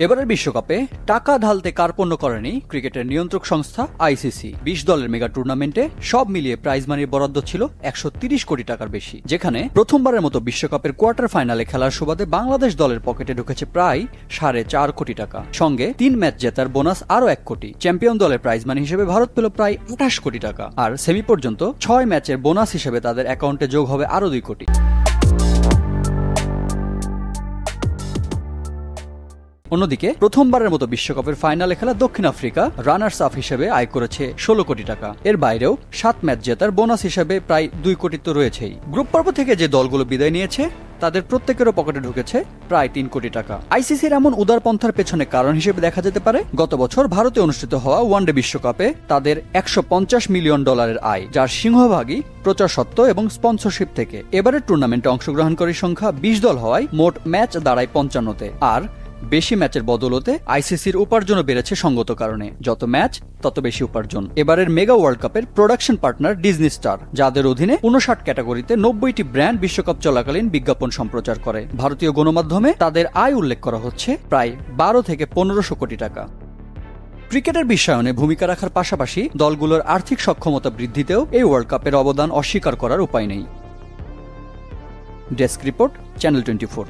এবারের বিশ্বকাপে টাকা ঢালতে কার্পণ্য করেনি ক্রিকেটের নিয়ন্ত্রক সংস্থা আইসিসি। ২০ দলের মেগা টুর্নামেন্টে সব মিলিয়ে প্রাইজ মানির বরাদ্দ ছিল ১৩০ কোটি টাকার বেশি, যেখানে প্রথমবারের মতো বিশ্বকাপের কোয়ার্টার ফাইনালে খেলার সুবাদে বাংলাদেশ দলের পকেটে ঢুকেছে প্রায় ৪.৫ কোটি টাকা। সঙ্গে ৩ ম্যাচ জেতার বোনাস আরও ১ কোটি। চ্যাম্পিয়ন দলের প্রাইজ মানি হিসেবে ভারত পেল প্রায় ২৮ কোটি টাকা, আর সেমি পর্যন্ত ৬ ম্যাচের বোনাস হিসেবে তাদের অ্যাকাউন্টে যোগ হবে আরও ২ কোটি। অন্যদিকে প্রথমবারের মতো বিশ্বকাপের ফাইনালে খেলা দক্ষিণ আফ্রিকা রানার্স আপ হিসেবে আয় করেছে ১৬ কোটি টাকা। এর বাইরেও ৭ ম্যাচ জেতার বোনাস হিসেবে প্রায় ২ কোটি তো রয়েছেই। গ্রুপ পর্ব থেকে যে দলগুলো বিদায় নিয়েছে তাদের প্রত্যেকেরও পকেটে ঢুকেছে প্রায় ৩ কোটি টাকা। আইসিসির এমন উদারপন্থার পেছনে কারণ হিসেবে দেখা যেতে পারে গত বছর ভারতে অনুষ্ঠিত হওয়া ওয়ানডে বিশ্বকাপে তাদের $১৫০ মিলিয়ন আয়, যার সিংহভাগই প্রচার সত্ত্ব এবং স্পন্সরশিপ থেকে। এবারের টুর্নামেন্টে অংশগ্রহণকারীর সংখ্যা ২০ দল হওয়ায় মোট ম্যাচ দাঁড়ায় ৫৫-তে। আর বেশি ম্যাচের বদৌলতে আইসিসির উপার্জনও বেড়েছে সঙ্গত কারণে। যত ম্যাচ তত বেশি উপার্জন। এবারের মেগা ওয়ার্ল্ড কাপের প্রোডাকশন পার্টনার ডিজনি স্টার, যাদের অধীনে ৫৯ ক্যাটাগরিতে ৯০টি ব্র্যান্ড বিশ্বকাপ চলাকালীন বিজ্ঞাপন সম্প্রচার করে। ভারতীয় গণমাধ্যমে তাদের আয় উল্লেখ করা হচ্ছে প্রায় ১২ থেকে ১৫০০ কোটি টাকা। ক্রিকেটের বিশ্বায়নে ভূমিকা রাখার পাশাপাশি দলগুলোর আর্থিক সক্ষমতা বৃদ্ধিতেও এই ওয়ার্ল্ড কাপের অবদান অস্বীকার করার উপায় নেই। Desk report, channel 24।